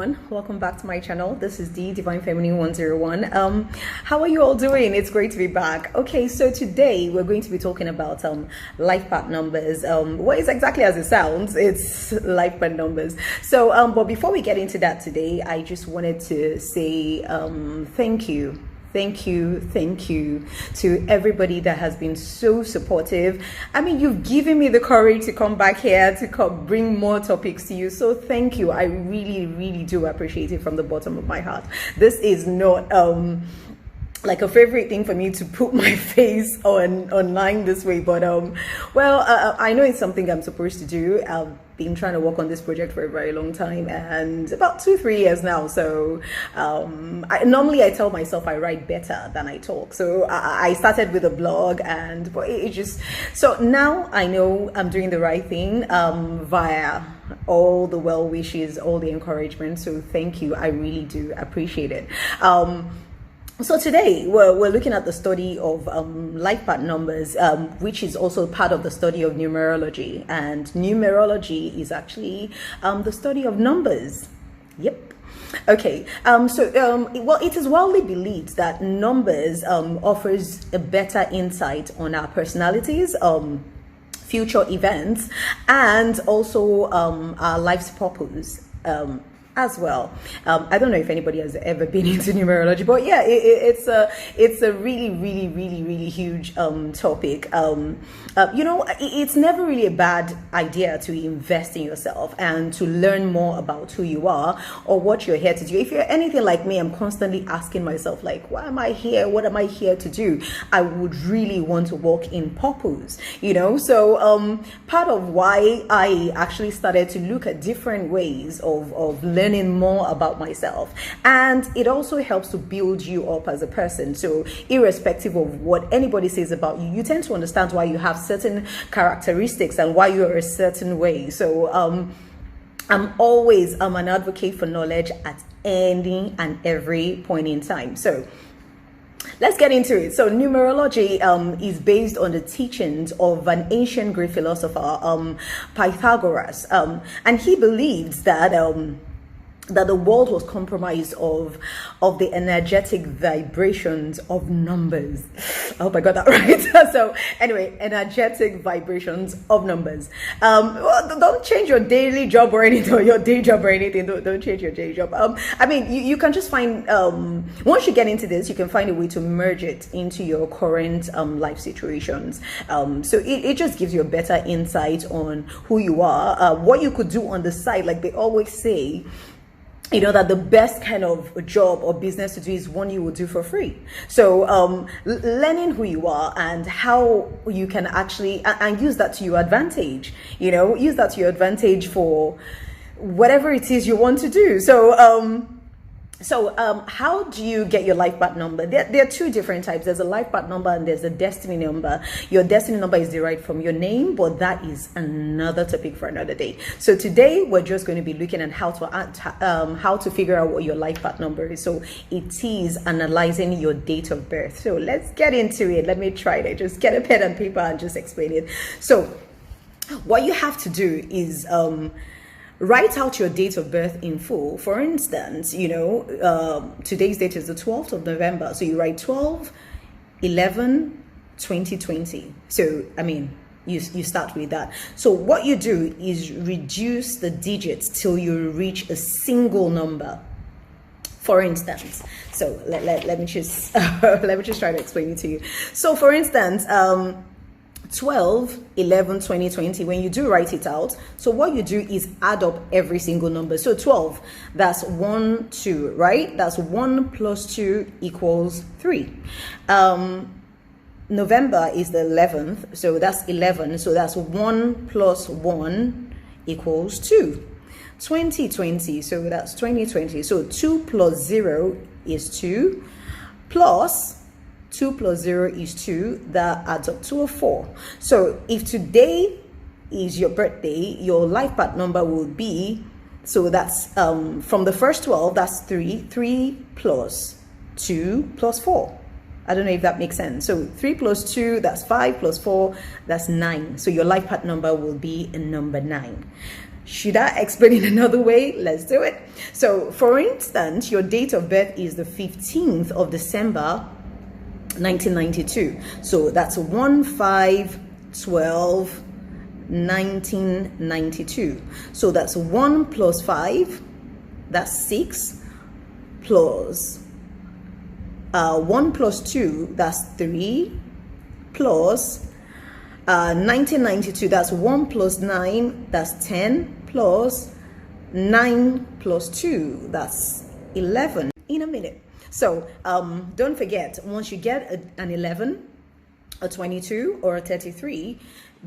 everyone, welcome back to my channel. This is the Divine Feminine 101. How are you all doing? It's great to be back. Okay, so today we're going to be talking about life path numbers. What is exactly as it sounds, it's life path numbers. So but before we get into that today, I just wanted to say thank you to everybody that has been so supportive. I mean, you've given me the courage to come back here to bring more topics to you, so thank you. I really do appreciate it from the bottom of my heart. This is not like a favorite thing for me to put my face online this way, but I know it's something I'm supposed to do. I've been trying to work on this project for a very long time, and about 2-3 years now. So normally I tell myself I write better than I talk. So I started with a blog, but it just, so now I know I'm doing the right thing via all the well wishes, all the encouragement. So thank you. I really do appreciate it. So today we're looking at the study of life path numbers, which is also part of the study of numerology. And numerology is actually the study of numbers. Yep. Okay. Well, it is widely believed that numbers offers a better insight on our personalities, future events, and also our life's purpose. As well. I don't know if anybody has ever been into numerology, but yeah, it's a really huge topic. It's never really a bad idea to invest in yourself and to learn more about who you are or what you're here to do. If you're anything like me, I'm constantly asking myself, like, why am I here? What am I here to do? I would really want to walk in purpose, so part of why I actually started to look at different ways of learning more about myself, and it also helps to build you up as a person. So irrespective of what anybody says about you, you tend to understand why you have certain characteristics and why you're a certain way. So I'm always an advocate for knowledge at any and every point in time. So let's get into it. So numerology is based on the teachings of an ancient Greek philosopher, Pythagoras, and he believes that the world was comprised of the energetic vibrations of numbers. I hope I got that right. So anyway, energetic vibrations of numbers. Well, don't change your daily job or anything, or your day job or anything. Don't change your day job. I mean, you can just find, once you get into this, you can find a way to merge it into your current life situations. So it just gives you a better insight on who you are, what you could do on the side. Like they always say, that the best kind of job or business to do is one you will do for free. So learning who you are and how you can actually and use that to your advantage, use that to your advantage for whatever it is you want to do. So how do you get your life path number? There are two different types. There's a life path number and there's a destiny number. Your destiny number is derived from your name, but that is another topic for another day. So today we're just going to be looking at how to figure out what your life path number is. So it is analyzing your date of birth. So let's get into it. Let me try to just get a pen and paper and just explain it. So what you have to do is write out your date of birth in full. For instance, today's date is the 12th of November. So you write 12/11/2020. So, I mean, you start with that. So what you do is reduce the digits till you reach a single number. For instance, so let me just try to explain it to you. So for instance, 12/11/2020, when you do write it out, so what you do is add up every single number. So 12, that's 1 2, right? That's 1 plus 2 equals 3. November is the 11th, so that's 11, so that's 1 plus 1 equals 2. 2020, so that's 2020, so 2 plus 0 is 2, plus 2 plus 0 is 2, that adds up to a 4. So if today is your birthday, your life path number will be, so that's from the first 12, that's 3 plus 2 plus 4. I don't know if that makes sense. So 3 plus 2, that's 5, plus 4, that's 9. So your life path number will be a number 9. Should I explain it another way? Let's do it. So, for instance, your date of birth is the 15th of December, 1992. So that's 1/5/12/1992. So that's 1 plus 5, that's 6, plus 1 plus 2, that's 3, plus 1992, that's 1 plus 9, that's 10, plus 9 plus 2, that's 11. In a minute. So don't forget, once you get an 11, a 22, or a 33,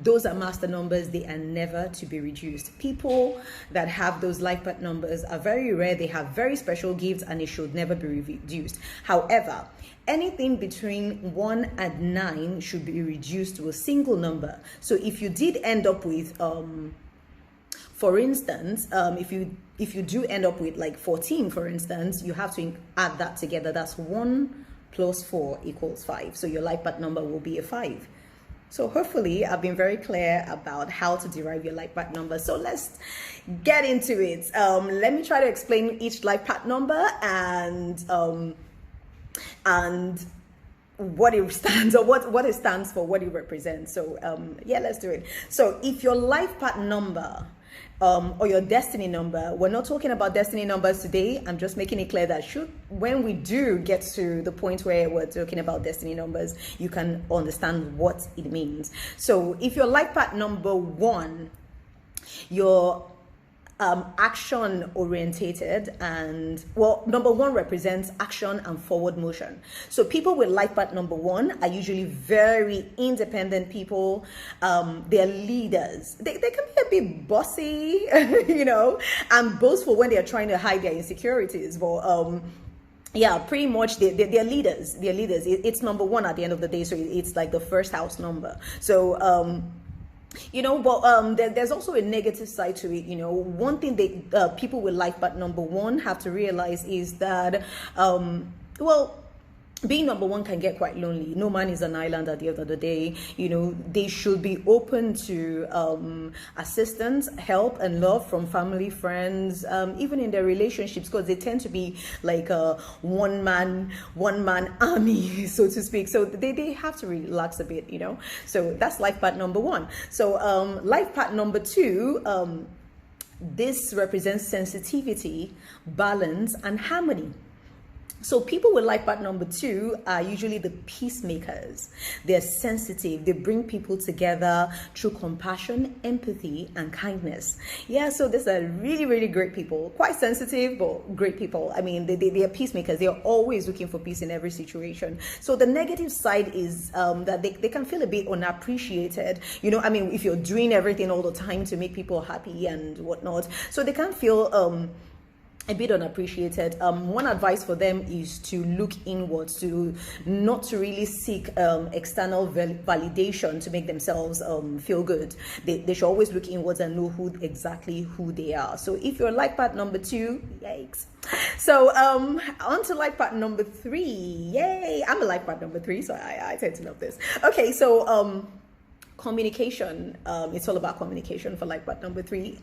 those are master numbers. They are never to be reduced. People that have those life path numbers are very rare. They have very special gifts, and it should never be reduced. However, anything between 1 and 9 should be reduced to a single number. So if you did end up with for instance, if you do end up with like 14, for instance, you have to add that together. That's 1 plus 4 equals 5. So your life path number will be a 5. So hopefully I've been very clear about how to derive your life path number. So let's get into it. Let me try to explain each life path number and what it stands, or what it stands for, what it represents. So yeah, let's do it. So if your life path number or your destiny number, we're not talking about destiny numbers today. I'm just making it clear that when we do get to the point where we're talking about destiny numbers, you can understand what it means. So if your life path number 1, your action orientated, and well, number 1 represents action and forward motion. So people with life path number 1 are usually very independent people. They're leaders. They can be a bit bossy, and boastful when they're trying to hide their insecurities. But yeah, pretty much they're leaders. They're leaders. It's number 1 at the end of the day. So it's like the first house number. So but there's also a negative side to it. One thing that people with life path number 1 have to realize is that being number 1 can get quite lonely. No man is an island at the end of the day. They should be open to assistance, help, and love from family, friends, even in their relationships, because they tend to be like a one man army, so to speak. So they have to relax a bit, So that's life path number 1. So life path number 2, this represents sensitivity, balance, and harmony. So people with life path number 2 are usually the peacemakers. They're sensitive. They bring people together through compassion, empathy, and kindness. Yeah, so these are really, really great people. Quite sensitive, but great people. I mean, they are peacemakers. They are always looking for peace in every situation. So the negative side is that they can feel a bit unappreciated. If you're doing everything all the time to make people happy and whatnot. So they can feel a bit unappreciated. One advice for them is to look inwards, to not to really seek external validation to make themselves feel good. They should always look inwards and know exactly who they are. So if you're life path number 2, yikes. So on to life path number 3. Yay! I'm a life path number 3, so I tend to love this. Okay, so communication. It's all about communication for life path number 3.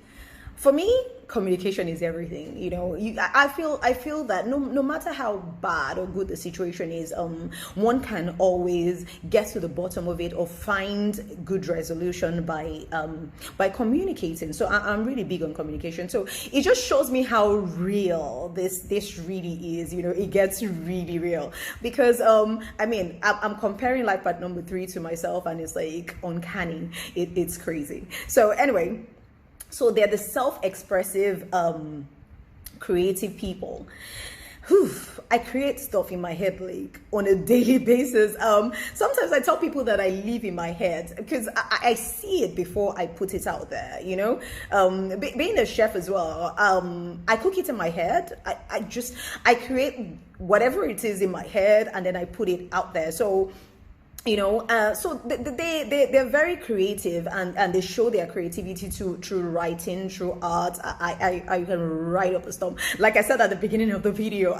For me, communication is everything. I feel that no matter how bad or good the situation is, one can always get to the bottom of it or find good resolution by communicating. So I'm really big on communication. So it just shows me how real this really is. It gets really real because I'm comparing life path number 3 to myself, and it's like uncanny. It's crazy. So anyway. So they're the self-expressive, creative people. I create stuff in my head like on a daily basis. Sometimes I tell people that I live in my head because I see it before I put it out there. Being a chef as well, I cook it in my head. I create whatever it is in my head, and then I put it out there. So so they're very creative, and they show their creativity through writing, through art. I can write up a storm. Like I said at the beginning of the video,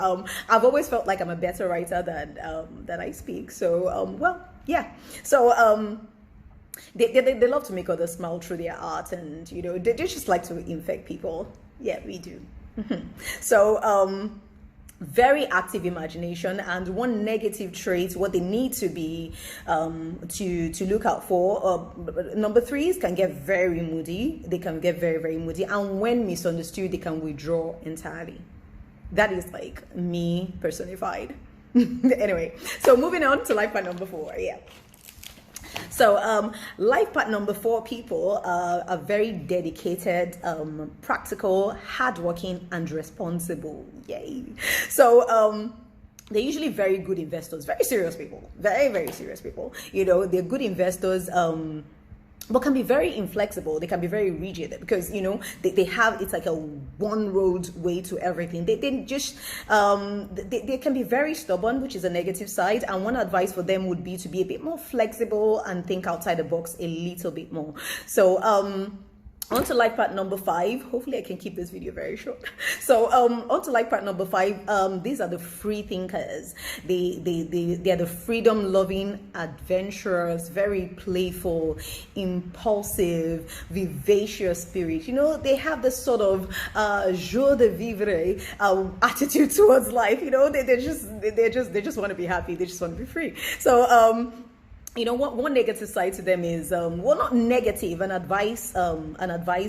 I've always felt like I'm a better writer than I speak. So yeah. So they love to make others smile through their art, and they just like to infect people. Yeah, we do. So very active imagination, and one negative trait, what they need to be to look out for, number threes can get very moody. They can get very, very moody, and when misunderstood, they can withdraw entirely. That is like me personified. Anyway, so moving on to life path number 4. Yeah. So life path number 4 people are very dedicated, practical, hardworking, and responsible. Yay. So they're usually very good investors, very serious people, very, very serious people. They're good investors, but can be very inflexible. They can be very rigid because they have, it's like a one road way to everything. They just they can be very stubborn, which is a negative side, and one advice for them would be to be a bit more flexible and think outside the box a little bit more. So on to life path number 5. Hopefully I can keep this video very short. So on to life path number 5. These are the free thinkers. They are the freedom loving adventurers, very playful, impulsive, vivacious spirit. They have this sort of joie de vivre attitude towards life. They just want to be happy. They just want to be free. So one negative side to them is, well, not negative, an advice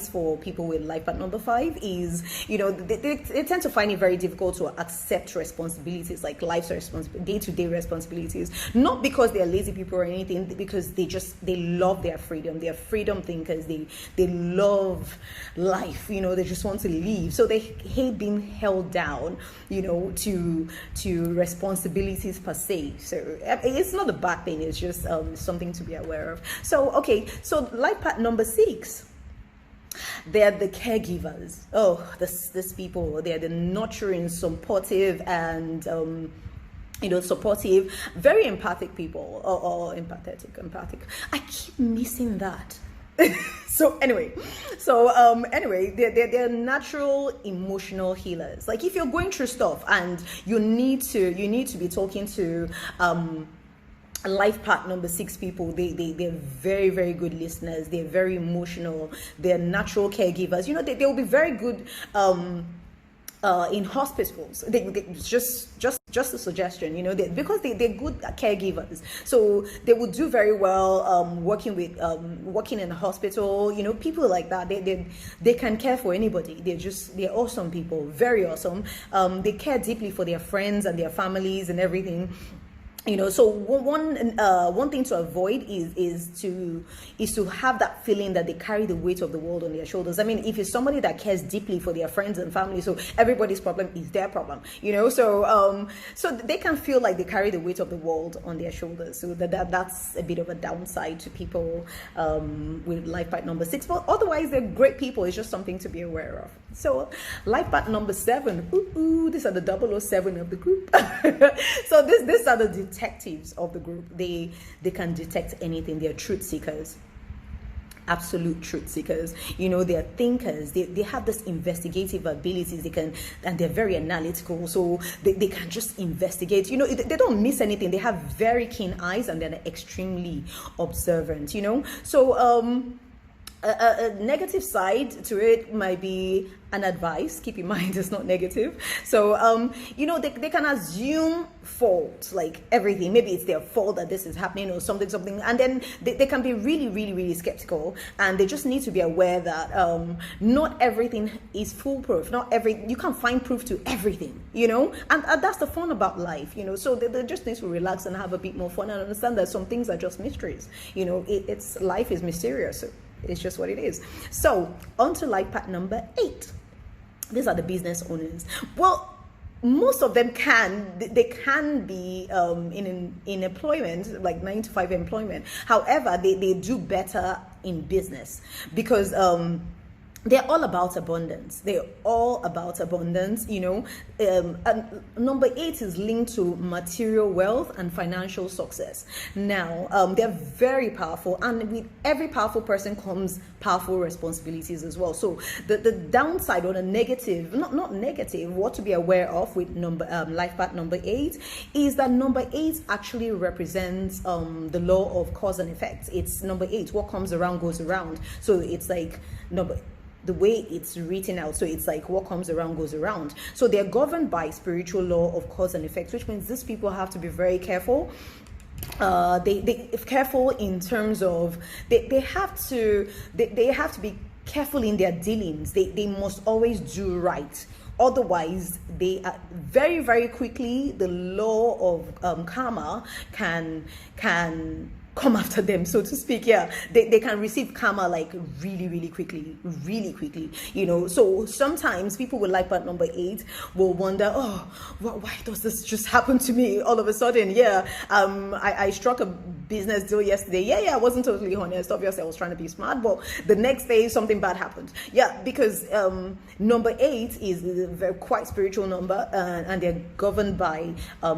for people with life path number 5 is, they tend to find it very difficult to accept responsibilities, like life's day-to-day responsibilities, not because they're lazy people or anything, because they love their freedom. They're freedom thinkers. They love life. They just want to live. So they hate being held down, to responsibilities per se. So it's not a bad thing. It's just something to be aware of. So so life path number 6, they're the caregivers. Oh, this people, they're the nurturing, supportive, and supportive, very empathic people, or empathic. I keep missing that. So anyway, they're natural emotional healers. Like if you're going through stuff and you need to be talking to life path number 6 people, they're very, very good listeners. They're very emotional. They're natural caregivers. They will be very good in hospitals. Just a suggestion, because they're good they're so they would do very well working in a hospital. People like that, they can care for anybody. They're awesome people, very awesome. They care deeply for their friends and their families and everything. So one thing to avoid is to have that feeling that they carry the weight of the world on their shoulders. I mean, if it's somebody that cares deeply for their friends and family, so everybody's problem is their problem, so they can feel like they carry the weight of the world on their shoulders. So that's a bit of a downside to people with life path number 6. But otherwise, they're great people. It's just something to be aware of. So life path number 7. These are the 007 of the group. So these are the detectives of the group. They can detect anything. They're truth seekers, absolute truth seekers. They're thinkers. They have this investigative abilities. And they're very analytical, so they can just investigate. They don't miss anything. They have very keen eyes, and they're extremely observant. So a negative side to it might be an advice. Keep in mind, it's not negative. So they can assume fault, like everything. Maybe it's their fault that this is happening or something, and then they can be really, really, really skeptical, and they just need to be aware that not everything is foolproof. You can't find proof to everything, and that's the fun about life. So they just need to relax and have a bit more fun and understand that some things are just mysteries. It's life is mysterious. So it's just what it is. So on to life path number 8. These are the business owners. Well, most of them can be in employment, like 9-to-5 employment. However, they do better in business because they're all about abundance. They're all about abundance, And number 8 is linked to material wealth and financial success. Now, they're very powerful, and with every powerful person comes powerful responsibilities as well. So the downside or the negative, not negative, what to be aware of with life path number 8 is that number 8 actually represents the law of cause and effect. It's number 8. What comes around goes around. So it's like the way it's written out. So it's like what comes around goes around. So they're governed by spiritual law of cause and effect, which means these people have to be very careful. They careful in terms of they have to be careful in their dealings. They must always do right. Otherwise, they are very, very quickly, the law of karma can come after them, so to speak. Yeah, they can receive karma like really quickly. So sometimes people with life path number 8 will wonder, why does this just happen to me all of a sudden? I struck a business deal yesterday. I wasn't totally honest. Obviously, I was trying to be smart, but the next day something bad happened. Because number 8 is a very quite spiritual number, and they're governed by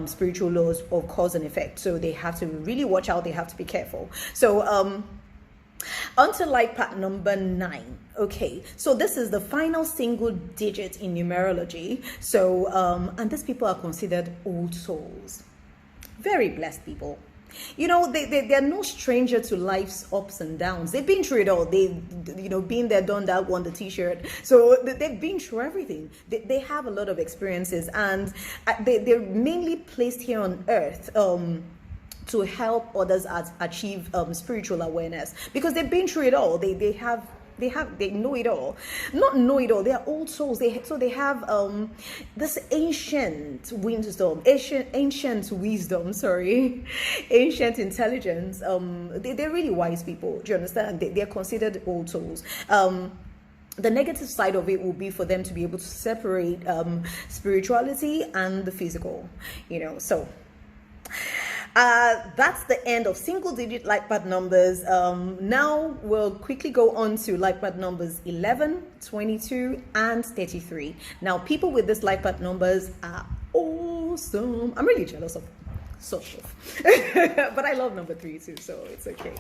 spiritual laws of cause and effect. So they have to really watch out. They have to be careful. So on to life path number 9. Okay, so this is the final single digit in numerology. So and these people are considered old souls, very blessed people. They're no stranger to life's ups and downs. They've been through it all. Been there, done that, won the t-shirt. So they've been through everything. They have a lot of experiences, and they're mainly placed here on earth to help others achieve spiritual awareness, because they've been through it all. They know it all. Not know it all. They are old souls. They have this ancient wisdom, ancient intelligence. They're really wise people. Do you understand? They're considered old souls. The negative side of it will be for them to be able to separate spirituality and the physical. So that's the end of single digit life path numbers. Now we'll quickly go on to life path numbers 11, 22, and 33. Now, people with this life path numbers are awesome. I'm really jealous of sort of but I love number 3 too, so it's okay.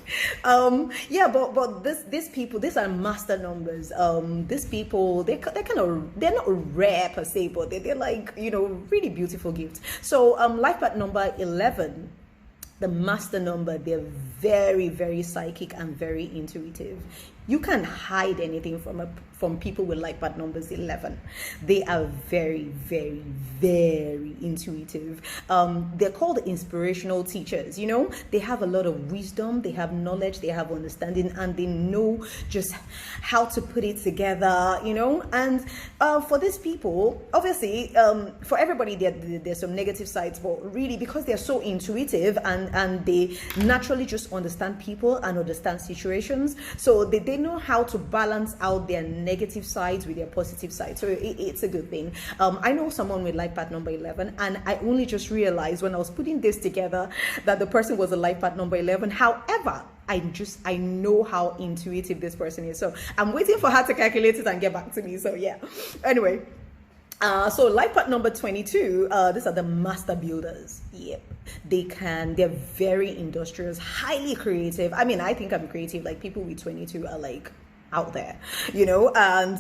But these people, these are master numbers. These people, they're not rare per se, but they're like, really beautiful gifts. So life path number 11, the master number, they're very, very psychic and very intuitive. You can't hide anything from people with life path numbers 11. They are very, very, very intuitive. They're called inspirational teachers. They have a lot of wisdom, they have knowledge, they have understanding, and they know just how to put it together. And for these people, obviously, for everybody, there's some negative sides, but really, because they're so intuitive and they naturally just understand people and understand situations, so they know how to balance out their negative sides with their positive sides. So it's a good thing. I know someone with life path number 11, and I only just realized when I was putting this together that the person was a life path number 11. However, I know how intuitive this person is. So I'm waiting for her to calculate it and get back to me. So yeah. Anyway. So life path number 22, these are the master builders. Yep. They're very industrious, highly creative. I mean, I think I'm creative. Like, people with 22 are like out there, and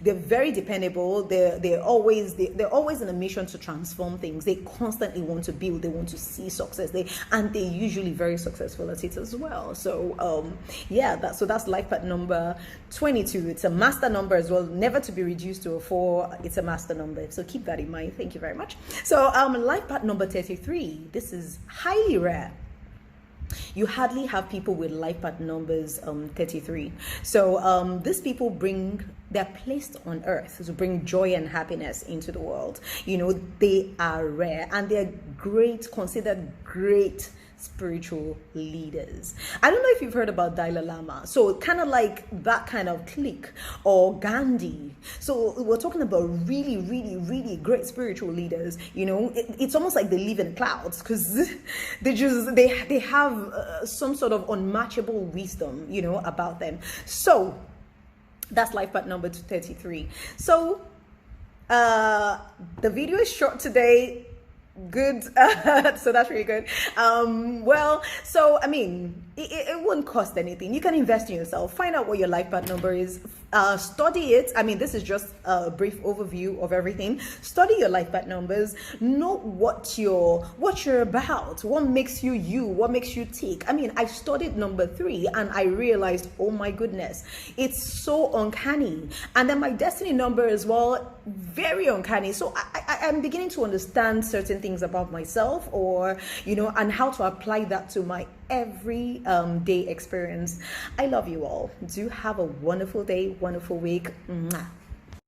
they're very dependable. They're always in a mission to transform things. They constantly want to build, they want to see success, they're usually very successful at it as well. So that's life path number 22. It's a master number as well, never to be reduced to a 4. It's a master number, so keep that in mind. Thank you very much. So life path number 33, this is highly rare. You hardly have people with life path numbers 33. So these people they're placed on earth to bring joy and happiness into the world. They are rare, and they're considered great spiritual leaders. I don't know if you've heard about Dalai Lama. So kind of like that kind of clique, or Gandhi. So we're talking about really, really, really great spiritual leaders. It's almost like they live in clouds, because they have some sort of unmatchable wisdom, about them. So That's life path number 33. So the video is short today. Good. So that's really good. Well, so I mean, it won't cost anything. You can invest in yourself, find out what your life path number is, study it. I mean, this is just a brief overview of everything. Study your life path numbers, know what you're about, what makes you you, what makes you tick. I mean, I studied number 3 and I realized, oh my goodness, it's so uncanny. And then my destiny number as well, very uncanny. So I'm beginning to understand certain things about myself, or and how to apply that to my every day experience. I love you all. Do have a wonderful day, wonderful week. Mwah.